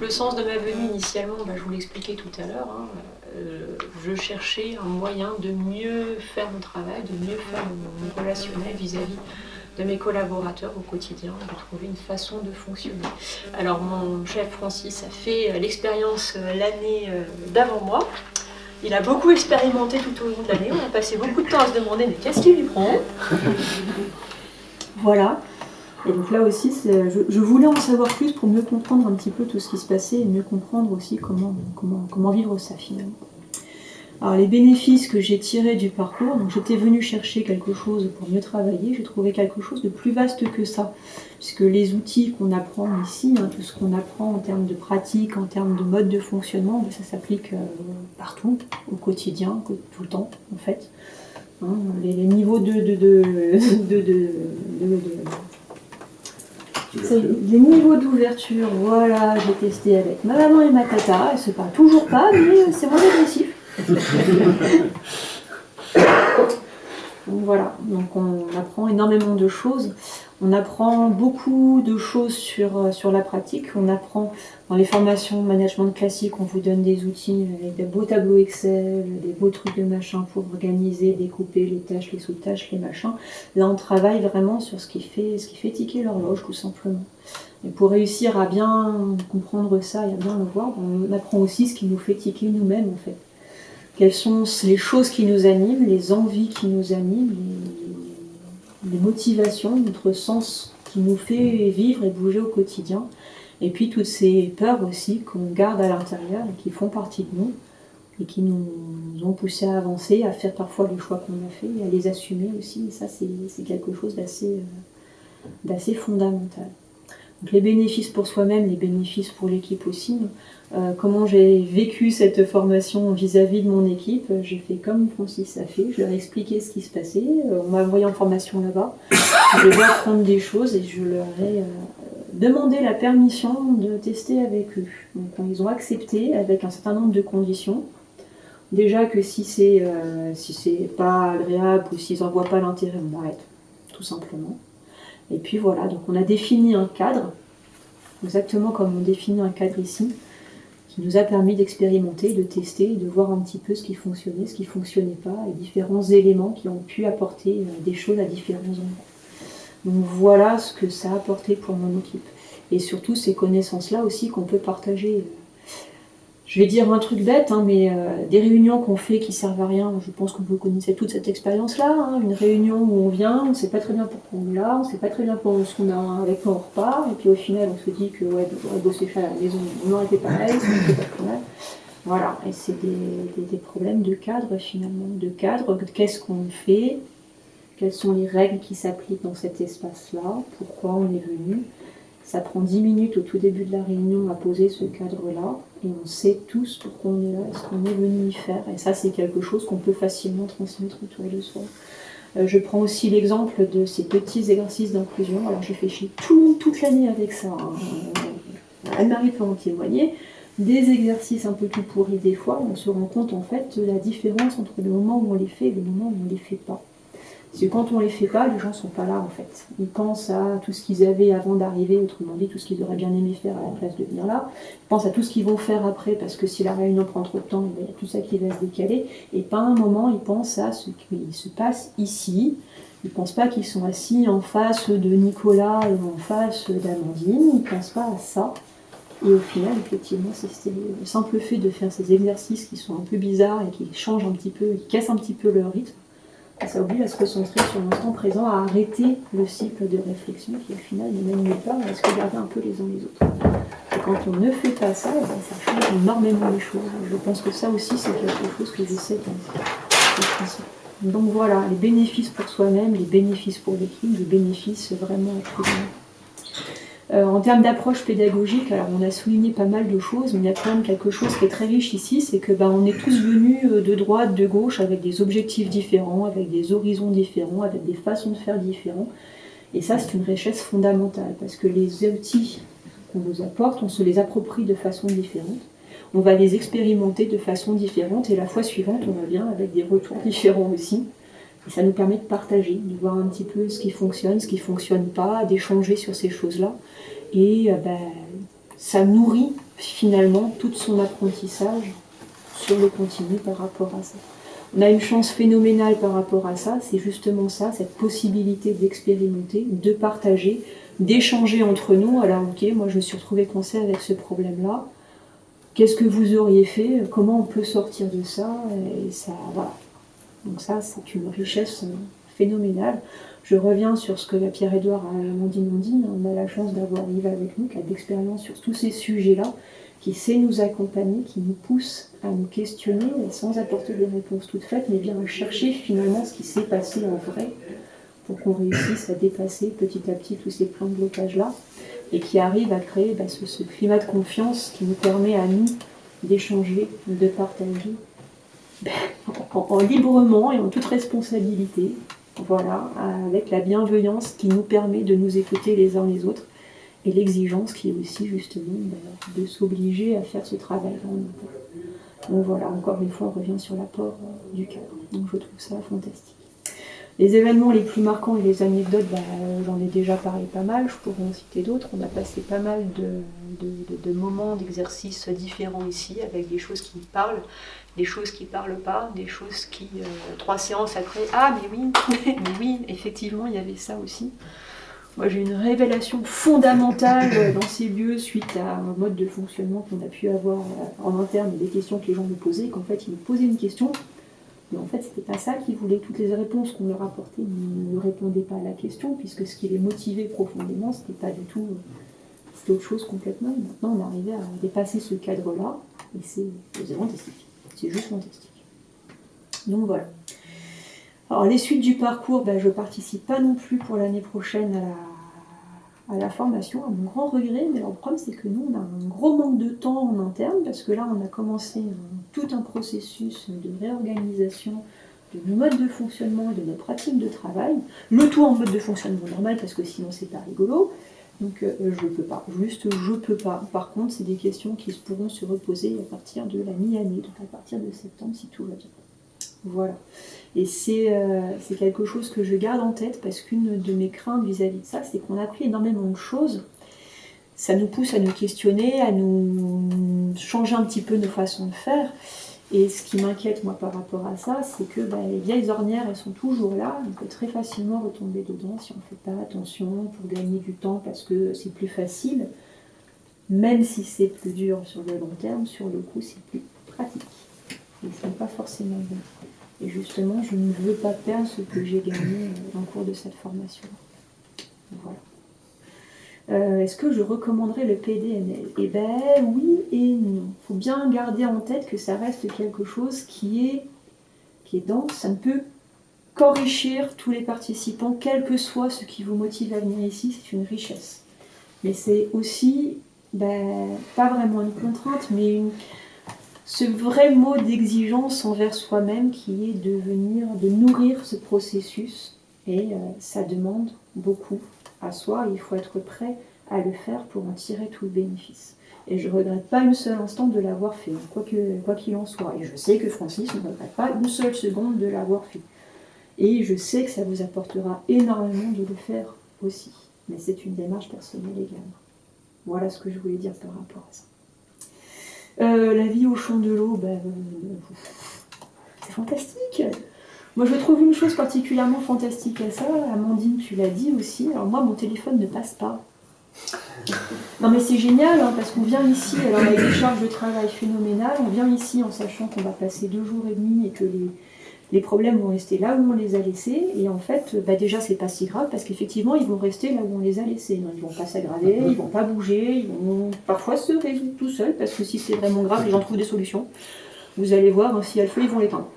le sens de ma venue initialement, je vous l'expliquais tout à l'heure, hein, je cherchais un moyen de mieux faire mon travail, de mieux faire mon relationnel vis-à-vis de mes collaborateurs au quotidien, de trouver une façon de fonctionner. Alors mon chef Francis a fait l'expérience l'année d'avant moi. Il a beaucoup expérimenté tout au long de l'année, on a passé beaucoup de temps à se demander mais qu'est-ce qu'il lui prend. Voilà. Et donc là aussi, je voulais en savoir plus pour mieux comprendre un petit peu tout ce qui se passait et mieux comprendre aussi comment vivre ça finalement. Alors les bénéfices que j'ai tirés du parcours, donc j'étais venue chercher quelque chose pour mieux travailler, j'ai trouvé quelque chose de plus vaste que ça, puisque les outils qu'on apprend ici, tout ce qu'on apprend en termes de pratique, en termes de mode de fonctionnement, ça s'applique partout, au quotidien, tout le temps en fait. Les niveaux les niveaux d'ouverture, voilà, j'ai testé avec ma maman et ma tata, elle se parle toujours pas, mais c'est moins agressif. Donc voilà, donc on apprend énormément de choses. On apprend beaucoup de choses sur la pratique. On apprend dans les formations management classiques, on vous donne des outils avec des beaux tableaux Excel, des beaux trucs de machin pour organiser, découper les tâches, les sous-tâches, les machins. Là, on travaille vraiment sur ce qui fait ticker l'horloge, tout simplement. Et pour réussir à bien comprendre ça et à bien le voir, on apprend aussi ce qui nous fait ticker nous-mêmes, en fait. Quelles sont les choses qui nous animent, les envies qui nous animent, les motivations, notre sens qui nous fait vivre et bouger au quotidien. Et puis toutes ces peurs aussi qu'on garde à l'intérieur et qui font partie de nous et qui nous ont poussé à avancer, à faire parfois les choix qu'on a fait et à les assumer aussi. Et ça, c'est quelque chose d'assez fondamental. Donc les bénéfices pour soi-même, les bénéfices pour l'équipe aussi. Comment j'ai vécu cette formation vis-à-vis de mon équipe, j'ai fait comme Francis a fait, je leur ai expliqué ce qui se passait, on m'a envoyé en formation là-bas, je vais apprendre des choses et je leur ai demandé la permission de tester avec eux. Donc ils ont accepté avec un certain nombre de conditions. Déjà que si c'est pas agréable ou s'ils n'en voient pas l'intérêt, on arrête, tout simplement. Et puis voilà, donc on a défini un cadre, exactement comme on définit un cadre ici, qui nous a permis d'expérimenter, de tester, de voir un petit peu ce qui fonctionnait, ce qui ne fonctionnait pas, et différents éléments qui ont pu apporter des choses à différents endroits. Donc voilà ce que ça a apporté pour mon équipe. Et surtout ces connaissances-là aussi qu'on peut partager. Je vais dire un truc bête, mais des réunions qu'on fait qui servent à rien, je pense que vous connaissez toute cette expérience-là, une réunion où on vient, on ne sait pas très bien pourquoi on est là, on ne sait pas très bien pour ce qu'on a avec quoi on repart, et puis au final on se dit que ouais, on aurait bossé à la maison, on aurait été pareil, c'était pas très mal. Voilà, et c'est des problèmes de cadre finalement, de cadre, qu'est-ce qu'on fait, quelles sont les règles qui s'appliquent dans cet espace-là, pourquoi on est venu. Ça prend 10 minutes au tout début de la réunion à poser ce cadre-là, et on sait tous pourquoi on est là, ce qu'on est venu y faire. Et ça, c'est quelque chose qu'on peut facilement transmettre autour de soi. Je prends aussi l'exemple de ces petits exercices d'inclusion. Alors, j'ai fait chier tout le monde toute l'année avec ça. Anne-Marie peut en témoigner. Des exercices un peu tout pourris des fois, on se rend compte en fait de la différence entre le moment où on les fait et le moment où on ne les fait pas. Parce que quand on les fait pas, les gens sont pas là en fait. Ils pensent à tout ce qu'ils avaient avant d'arriver, autrement dit tout ce qu'ils auraient bien aimé faire à la place de venir là. Ils pensent à tout ce qu'ils vont faire après, parce que si la réunion prend trop de temps, il y a tout ça qui va se décaler. Et pas un moment, ils pensent à ce qui se passe ici. Ils ne pensent pas qu'ils sont assis en face de Nicolas et en face d'Amandine. Ils ne pensent pas à ça. Et au final, effectivement, c'est le simple fait de faire ces exercices qui sont un peu bizarres et qui changent un petit peu, qui cassent un petit peu leur rythme. Et ça oblige à se concentrer sur l'instant présent, à arrêter le cycle de réflexion qui au final ne mène nulle part, à se regarder un peu les uns les autres. Et quand on ne fait pas ça, ça change énormément les choses. Je pense que ça aussi c'est quelque chose que j'essaie de transmettre. Donc voilà, les bénéfices pour soi-même, les bénéfices pour l'équipe, les bénéfices vraiment à tout le monde. En termes d'approche pédagogique, alors on a souligné pas mal de choses, mais il y a quand même quelque chose qui est très riche ici, c'est que on est tous venus de droite, de gauche, avec des objectifs différents, avec des horizons différents, avec des façons de faire différents. Et ça, c'est une richesse fondamentale, parce que les outils qu'on nous apporte, on se les approprie de façon différente. On va les expérimenter de façon différente, et la fois suivante, on revient avec des retours différents aussi. Et ça nous permet de partager, de voir un petit peu ce qui fonctionne pas, d'échanger sur ces choses-là. Et ça nourrit finalement tout son apprentissage sur le continu par rapport à ça. On a une chance phénoménale par rapport à ça, c'est justement ça, cette possibilité d'expérimenter, de partager, d'échanger entre nous. Alors ok, moi je me suis retrouvée coincée avec ce problème-là. Qu'est-ce que vous auriez fait? Comment on peut sortir de ça? Et ça, voilà. Donc ça, c'est une richesse phénoménale. Je reviens sur ce que Pierre-Édouard et Amandine ont dit. On a la chance d'avoir Yves avec nous, qui a de l'expérience sur tous ces sujets-là, qui sait nous accompagner, qui nous pousse à nous questionner, sans apporter des réponses toutes faites, mais bien à chercher finalement ce qui s'est passé en vrai, pour qu'on réussisse à dépasser petit à petit tous ces plans de blocage-là, et qui arrive à créer ce climat de confiance qui nous permet à nous d'échanger, de partager, en librement et en toute responsabilité, voilà, avec la bienveillance qui nous permet de nous écouter les uns les autres, et l'exigence qui est aussi justement de s'obliger à faire ce travail en nous. Donc voilà, encore une fois, on revient sur l'apport du cadre. Donc je trouve ça fantastique. Les événements les plus marquants et les anecdotes, j'en ai déjà parlé pas mal, je pourrais en citer d'autres. On a passé pas mal de moments, d'exercices différents ici, avec des choses qui parlent, des choses qui parlent pas, des choses qui, 3 séances après, ah mais oui, mais oui, effectivement, il y avait ça aussi. Moi, j'ai une révélation fondamentale dans ces lieux suite à un mode de fonctionnement qu'on a pu avoir en interne, des questions que les gens nous posaient, qu'en fait, ils nous posaient une question, mais en fait, c'était pas ça qu'ils voulaient. Toutes les réponses qu'on leur apportait ne répondaient pas à la question, puisque ce qui les motivait profondément, c'était pas du tout... C'était autre chose complètement. Et maintenant, on arrivait à dépasser ce cadre-là, et c'est fantastique. C'est juste fantastique. Donc voilà. Alors les suites du parcours, je ne participe pas non plus pour l'année prochaine à la formation, à mon grand regret, mais alors, le problème c'est que nous on a un gros manque de temps en interne, parce que là on a commencé tout un processus de réorganisation de nos modes de fonctionnement et de nos pratiques de travail, le tout en mode de fonctionnement normal, parce que sinon c'est pas rigolo, donc je peux pas, juste je peux pas. Par contre c'est des questions qui pourront se reposer à partir de la mi-année, donc à partir de septembre si tout va bien. Voilà. Et c'est quelque chose que je garde en tête, parce qu'une de mes craintes vis-à-vis de ça, c'est qu'on a appris énormément de choses. Ça nous pousse à nous questionner, à nous changer un petit peu nos façons de faire. Et ce qui m'inquiète, moi, par rapport à ça, c'est que les vieilles ornières, elles sont toujours là. On peut très facilement retomber dedans si on ne fait pas attention, pour gagner du temps, parce que c'est plus facile. Même si c'est plus dur sur le long terme, sur le coup, c'est plus pratique. Et ce n'est pas forcément bon. Et justement, je ne veux pas perdre ce que j'ai gagné au cours de cette formation. Voilà. Est-ce que je recommanderais le PDNL? Eh bien, oui et non. Il faut bien garder en tête que ça reste quelque chose qui est dense. Ça ne peut qu'enrichir tous les participants, quel que soit ce qui vous motive à venir ici. C'est une richesse. Mais c'est aussi, pas vraiment une contrainte, mais ce vrai mot d'exigence envers soi-même qui est de nourrir ce processus, et ça demande beaucoup à soi, et il faut être prêt à le faire pour en tirer tout le bénéfice. Et je ne regrette pas une seule instant de l'avoir fait, quoi qu'il en soit. Et je sais que Francis ne regrette pas une seule seconde de l'avoir fait. Et je sais que ça vous apportera énormément de le faire aussi. Mais c'est une démarche personnelle également. Voilà ce que je voulais dire par rapport à ça. La vie au champ de l'eau, c'est fantastique. Moi, je trouve une chose particulièrement fantastique à ça. Amandine, tu l'as dit aussi. Alors moi, mon téléphone ne passe pas. Non mais c'est génial, parce qu'on vient ici, alors avec des charges de travail phénoménales, on vient ici en sachant qu'on va passer 2 jours et demi et que les problèmes vont rester là où on les a laissés, et en fait, déjà c'est pas si grave, parce qu'effectivement ils vont rester là où on les a laissés, ils vont pas s'aggraver, ils vont pas bouger, ils vont parfois se résoudre tout seuls, parce que si c'est vraiment grave, les gens trouvent des solutions. Vous allez voir, s'il y a le feu, ils vont l'éteindre.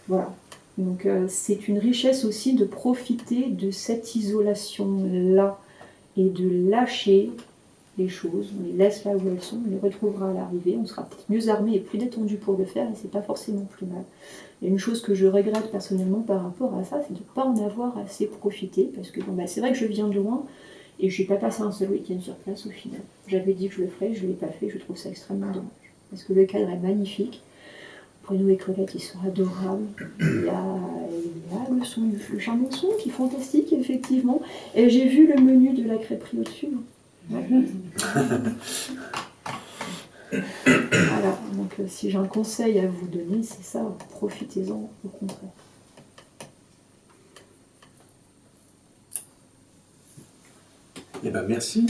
Voilà. Donc c'est une richesse aussi de profiter de cette isolation-là, et de lâcher les choses, on les laisse là où elles sont, on les retrouvera à l'arrivée, on sera peut-être mieux armé et plus détendu pour le faire, et c'est pas forcément plus mal. Et une chose que je regrette personnellement par rapport à ça, c'est de ne pas en avoir assez profité, parce que c'est vrai que je viens de loin, et je n'ai pas passé un seul week-end sur place au final. J'avais dit que je le ferais, je ne l'ai pas fait, je trouve ça extrêmement dommage. Parce que le cadre est magnifique, Bruno et Colette, ils sont adorables, il y a le charbon son qui est fantastique, effectivement, et j'ai vu le menu de la crêperie au-dessus. Voilà, donc si j'ai un conseil à vous donner, c'est ça, profitez-en au contraire. Eh ben merci.